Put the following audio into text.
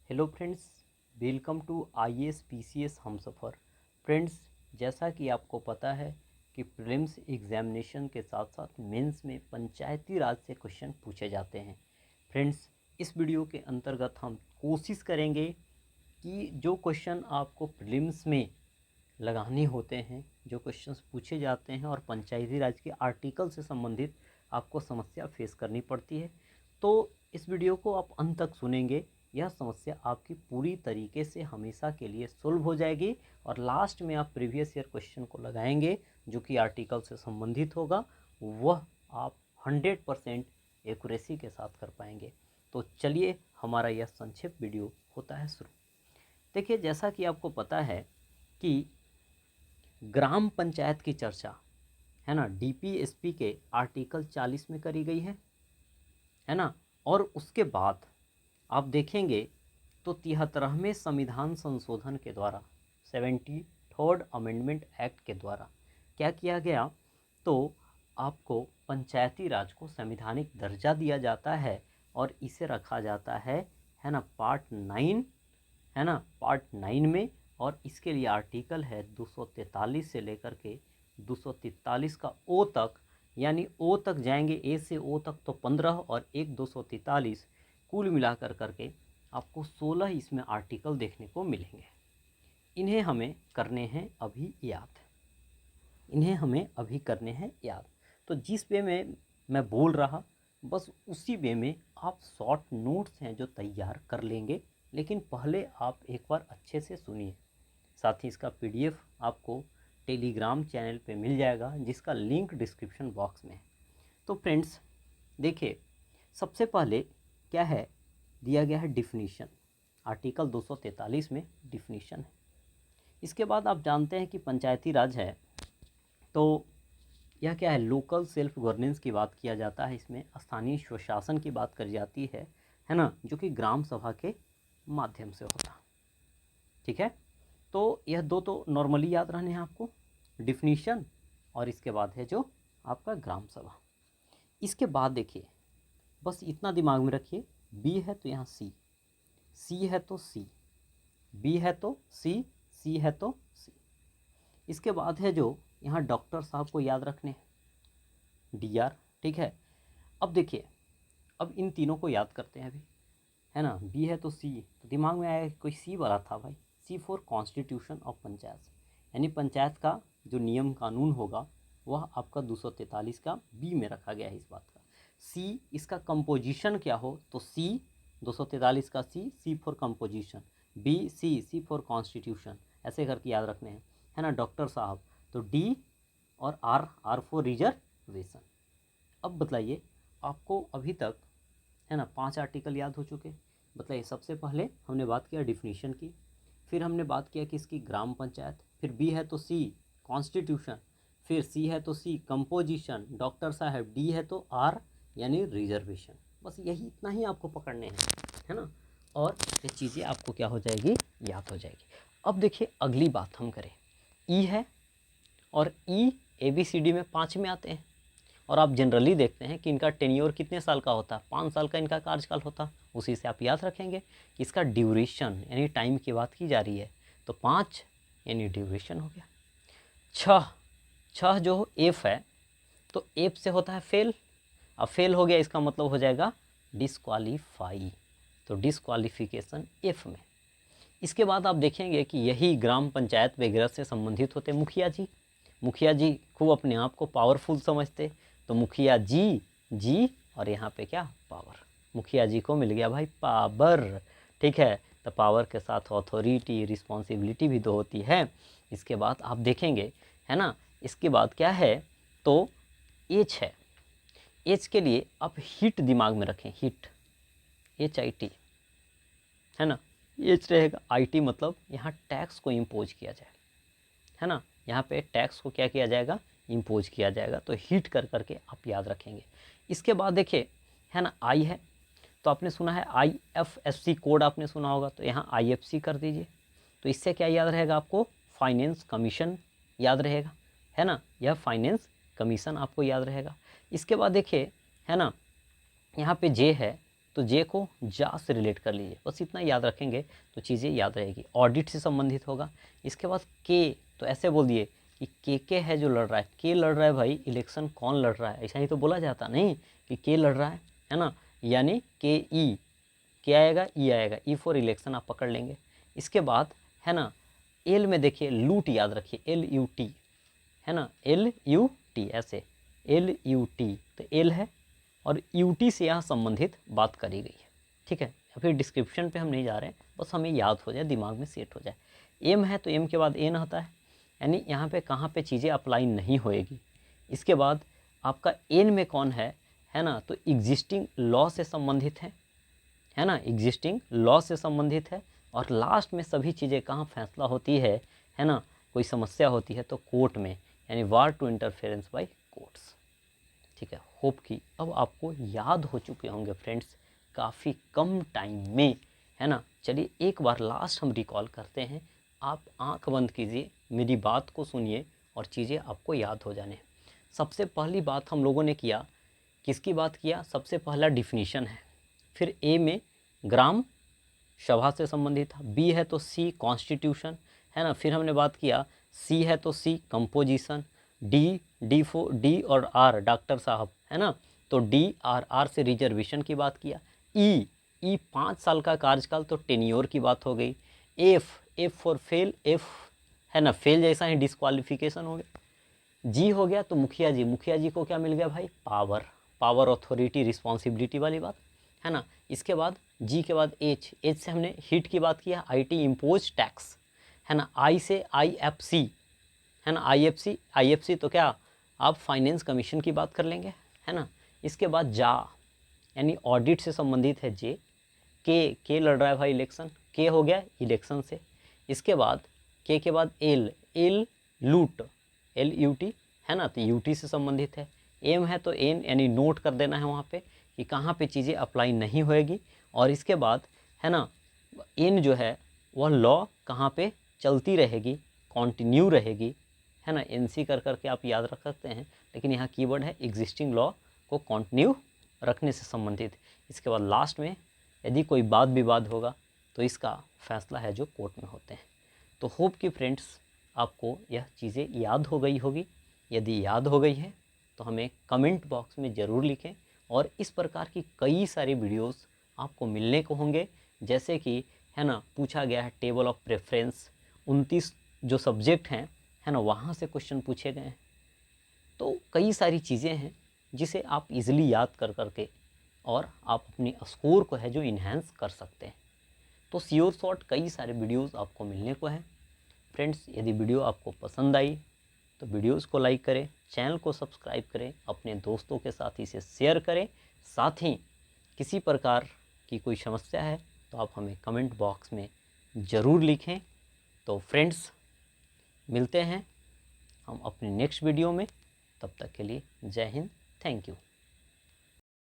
Hello friends, welcome to IAS PCS Humsafar. Friends, जैसा कि आपको पता है कि प्रीलिम्स एग्जामिनेशन के साथ साथ मेंस में पंचायती राज से क्वेश्चन पूछे जाते हैं। फ्रेंड्स, इस वीडियो के अंतर्गत हम कोशिश करेंगे कि जो क्वेश्चन आपको प्रीलिम्स में लगाने होते हैं, जो क्वेश्चंस पूछे जाते हैं और पंचायती राज के आर्टिकल से संबंधित आपको समस्या फेस करनी पड़ती है, तो इस वीडियो को आप अंत तक सुनेंगे। यह समस्या आपकी पूरी तरीके से हमेशा के लिए सोल्व हो जाएगी और लास्ट में आप प्रीवियस ईयर क्वेश्चन को लगाएंगे जो कि आर्टिकल से संबंधित होगा, वह आप 100% एक्यूरेसी के साथ कर पाएंगे। तो चलिए, हमारा यह संक्षिप्त वीडियो होता है शुरू। देखिए, जैसा कि आपको पता है कि ग्राम पंचायत की चर्चा है ना, डीपीएसपी के आर्टिकल 40 में करी गई है ना। और उसके बाद आप देखेंगे तो 73वें संविधान संशोधन के द्वारा 73rd अमेंडमेंट एक्ट के द्वारा क्या किया गया, तो आपको पंचायती राज को संवैधानिक दर्जा दिया जाता है और इसे रखा जाता है ना, पार्ट 9, है ना, पार्ट 9 में। और इसके लिए आर्टिकल है 243 से लेकर के 243 का ओ तक, यानी ओ तक जाएंगे, ए से ओ तक तो 15 और एक 243, कुल मिलाकर करके आपको 16 इसमें आर्टिकल देखने को मिलेंगे। इन्हें हमें करने हैं अभी याद, इन्हें हमें अभी करने हैं याद। तो जिस वे में मैं बोल रहा, बस उसी वे में आप शॉर्ट नोट्स हैं जो तैयार कर लेंगे, लेकिन पहले आप एक बार अच्छे से सुनिए। साथ ही इसका पीडीएफ आपको टेलीग्राम चैनल पे मिल जाएगा, जिसका लिंक डिस्क्रिप्शन बॉक्स में है। तो फ्रेंड्स देखिए, सबसे पहले क्या है, दिया गया है डिफिनीशन। आर्टिकल 243 में डिफिनीशन है। इसके बाद आप जानते हैं कि पंचायती राज है तो यह क्या है, लोकल सेल्फ गवर्नेंस की बात किया जाता है। इसमें स्थानीय स्वशासन की बात करी जाती है ना, जो कि ग्राम सभा के माध्यम से होता। ठीक है, तो यह दो तो नॉर्मली याद रहने हैं आपको, डिफिनीशन और इसके बाद है जो आपका ग्राम सभा। इसके बाद देखिए, बस इतना दिमाग में रखिए, बी है तो यहाँ सी, सी है तो सी, बी है तो सी, सी है तो सी। इसके बाद है जो यहाँ डॉक्टर साहब को याद रखने हैं, डी आर। ठीक है, अब देखिए, अब इन तीनों को याद करते हैं अभी, है ना। बी है तो सी, तो दिमाग में आया कोई सी वाला था भाई, सी फॉर कॉन्स्टिट्यूशन ऑफ पंचायत, यानी पंचायत का जो नियम कानून होगा वह आपका 243 का बी में रखा गया है इस बात का। सी, इसका कंपोजिशन क्या हो, तो सी 243 का C, C for composition, B C, C for constitution, ऐसे करके याद रखने हैं, है ना। डॉक्टर साहब तो डी और आर, आर फॉर रिजर्वेशन। अब बताइए, आपको अभी तक है ना 5 आर्टिकल याद हो चुके। बताइए, सबसे पहले हमने बात किया डिफिनीशन की, फिर हमने बात किया कि इसकी ग्राम पंचायत, फिर बी है तो सी कॉन्स्टिट्यूशन, फिर सी है तो सी कंपोजिशन, डॉक्टर साहब, डी है तो आर यानी रिजर्वेशन। बस यही इतना ही आपको पकड़ने हैं, है ना, और ये चीज़ें आपको क्या हो जाएगी, याद हो जाएगी। अब देखिए अगली बात हम करें, ई है, और ई ABCD में 5 में आते हैं। और आप जनरली देखते हैं कि इनका टेन्योर कितने साल का होता है, 5 साल का इनका कार्यकाल होता। उसी से आप याद रखेंगे कि इसका ड्यूरेशन यानी टाइम की बात की जा रही है, तो 5 यानी ड्यूरेशन हो गया। 6, 6 जो एफ है, तो एफ से होता है फेल। अब फेल हो गया, इसका मतलब हो जाएगा डिस्क्वालीफाई, तो डिस्क्वालिफिकेशन एफ में। इसके बाद आप देखेंगे कि यही ग्राम पंचायत वगैरह से संबंधित होते मुखिया जी। मुखिया जी खूब अपने आप को पावरफुल समझते, तो मुखिया जी, जी और यहाँ पे क्या, पावर। मुखिया जी को मिल गया भाई पावर। ठीक है, तो पावर के साथ अथॉरिटी, रिस्पॉन्सिबिलिटी भी तो होती है। इसके बाद आप देखेंगे, है ना, इसके बाद क्या है, तो एच है। एच के लिए आप हिट दिमाग में रखें, हिट, HIT, है ना। एच रहेगा, IT मतलब यहाँ टैक्स को इम्पोज किया जाए, है ना, यहाँ पे टैक्स को क्या किया जाएगा, इम्पोज किया जाएगा। तो हिट कर करके आप याद रखेंगे। इसके बाद देखिए, है ना, आई है, तो आपने सुना है IFSC कोड आपने सुना होगा, तो यहाँ IFC कर दीजिए। तो इससे क्या याद रहेगा आपको, फाइनेंस कमीशन याद रहेगा, है ना, यह फाइनेंस कमीशन आपको याद रहेगा। इसके बाद देखिए, है ना, यहाँ पे जे है, तो जे को जा से रिलेट कर लीजिए, बस इतना याद रखेंगे तो चीज़ें याद रहेगी। ऑडिट से संबंधित होगा। इसके बाद के, तो ऐसे बोल दिए कि के है जो लड़ रहा है। के लड़ रहा है भाई, इलेक्शन कौन लड़ रहा है, ऐसा ही तो बोला जाता नहीं कि के लड़ रहा है ना, यानी के ई, के आएगा ई आएगा, ई फॉर इलेक्शन आप पकड़ लेंगे। इसके बाद है ना एल में देखिए लूट याद रखिए, एल यू टी है ना, एल यू टी ऐसे, एल यू टी तो एल है और यू टी से यहाँ संबंधित बात करी गई है, ठीक है। या फिर डिस्क्रिप्शन पे हम नहीं जा रहे हैं, बस हमें याद हो जाए, दिमाग में सेट हो जाए। एम है तो एम के बाद एन होता है, यानी यहाँ पे कहाँ पे चीज़ें अप्लाई नहीं होएगी। इसके बाद आपका एन में कौन है ना, तो एग्जिस्टिंग लॉ से संबंधित है ना, एग्जिस्टिंग लॉ से संबंधित है। और लास्ट में सभी चीज़ें कहाँ फैसला होती है ना, कोई समस्या होती है तो कोर्ट में, यानी वार टू इंटरफेरेंस बाय कोर्ट्स, ठीक है। होप कि अब आपको याद हो चुके होंगे फ्रेंड्स, काफ़ी कम टाइम में, है ना। चलिए एक बार लास्ट हम रिकॉल करते हैं, आप आंख बंद कीजिए, मेरी बात को सुनिए और चीज़ें आपको याद हो जाने। सबसे पहली बात हम लोगों ने किया, किसकी बात किया, सबसे पहला डिफिनीशन है, फिर ए में ग्राम सभा से संबंधित था, बी है तो सी कॉन्स्टिट्यूशन, है ना। फिर हमने बात किया सी है तो सी कंपोजिशन, डी और आर डॉक्टर साहब, है ना, तो डी आर से रिजर्वेशन की बात किया। ई 5 साल का कार्यकाल, तो टेन्योर की बात हो गई। एफ फॉर फेल, एफ है ना, फेल जैसा ही डिस्क्वालिफिकेशन हो गया। जी हो गया तो मुखिया जी को क्या मिल गया भाई, पावर अथॉरिटी रिस्पॉन्सिबिलिटी वाली बात, है ना। इसके बाद जी के बाद एच से हमने हीट की बात किया, आईटी इम्पोज टैक्स, है ना। आई से आईएफसी, है ना, आईएफसी तो क्या आप फाइनेंस कमीशन की बात कर लेंगे, है ना। इसके बाद जा यानी ऑडिट से संबंधित है जे, के लड़ रहा है भाई इलेक्शन, के हो गया इलेक्शन से। इसके बाद के बाद एल लूट, एल यू टी, है ना, तो यूटी से संबंधित है। एम है तो एन, यानी नोट कर देना है वहाँ पे कि कहाँ पे चीज़ें अप्लाई नहीं होएगी। और इसके बाद है ना एन जो है वह लॉ कहाँ पे चलती रहेगी, कॉन्टिन्यू रहेगी, है ना। एनसी कर करके आप याद रख सकते हैं, लेकिन यहाँ कीवर्ड है एग्जिस्टिंग लॉ को कॉन्टिन्यू रखने से संबंधित। इसके बाद लास्ट में यदि कोई वाद विवाद होगा तो इसका फैसला है जो कोर्ट में होते हैं। तो होप कि फ्रेंड्स आपको यह चीज़ें याद हो गई होगी। यदि याद हो गई है तो हमें कमेंट बॉक्स में ज़रूर लिखें, और इस प्रकार की कई सारी वीडियोस आपको मिलने को होंगे। जैसे कि है ना पूछा गया है टेबल ऑफ प्रेफरेंस, 29 जो सब्जेक्ट हैं, है ना, वहाँ से क्वेश्चन पूछे गए हैं। तो कई सारी चीज़ें हैं जिसे आप इजीली याद कर करके और आप अपनी स्कोर को है जो इन्हेंस कर सकते हैं। तो श्योर शॉर्ट कई सारे वीडियोस आपको मिलने को हैं। फ्रेंड्स यदि वीडियो आपको पसंद आई तो वीडियोस को लाइक करें, चैनल को सब्सक्राइब करें, अपने दोस्तों के साथ इसे शेयर करें। साथ ही किसी प्रकार की कोई समस्या है तो आप हमें कमेंट बॉक्स में ज़रूर लिखें। तो फ्रेंड्स मिलते हैं हम अपने नेक्स्ट वीडियो में, तब तक के लिए जय हिंद, थैंक यू।